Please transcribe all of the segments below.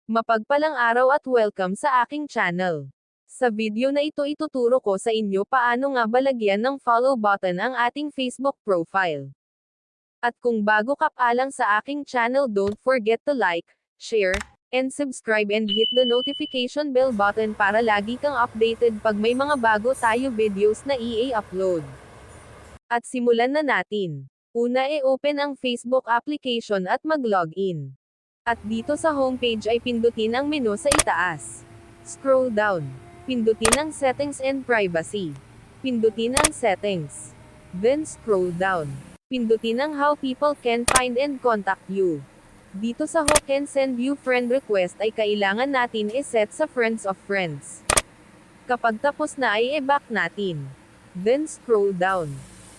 Mapagpalang araw at welcome sa aking channel. Sa video na ito ituturo ko sa inyo paano nga balagyan ng follow button ang ating Facebook profile. At kung bago ka pa lang sa aking channel, don't forget to like, share, and subscribe and hit the notification bell button para lagi kang updated pag may mga bago tayo videos na i-upload. At simulan na natin. Una open ang Facebook application at mag-login. At dito sa homepage ay pindutin ang menu sa itaas. Scroll down. Pindutin ang Settings and Privacy. Pindutin ang Settings. Then scroll down. Pindutin ang How people can find and contact you. Dito sa Who can send you friend request ay kailangan natin i-set sa Friends of Friends. Kapag tapos na ay i-back natin. Then scroll down.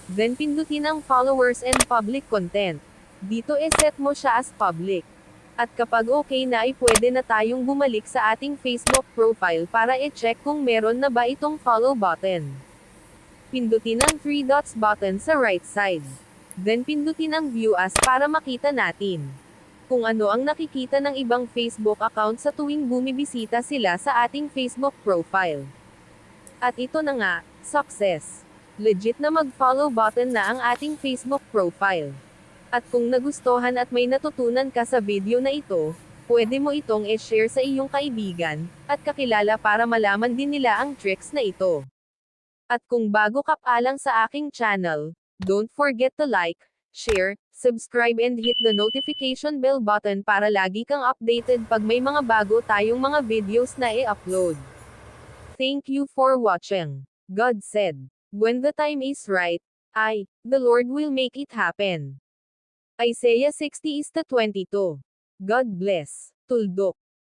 Then pindutin ang Followers and Public Content. Dito i-set mo siya as public. At kapag okay na ay pwede na tayong bumalik sa ating Facebook profile para i-check kung meron na ba itong follow button. Pindutin ang 3 dots button sa right side. Then pindutin ang View As para makita natin kung ano ang nakikita ng ibang Facebook account sa tuwing bumibisita sila sa ating Facebook profile. At ito na nga, success! Legit na mag-follow button na ang ating Facebook profile. At kung nagustuhan at may natutunan ka sa video na ito, pwede mo itong i-share sa iyong kaibigan, at kakilala para malaman din nila ang tricks na ito. At kung bago ka pa lang sa aking channel, don't forget to like, share, subscribe and hit the notification bell button para lagi kang updated pag may mga bago tayong mga videos na i-upload. Thank you for watching. God said, when the time is right, the Lord will make it happen. Isaiah 60:22. God bless. Tuldok.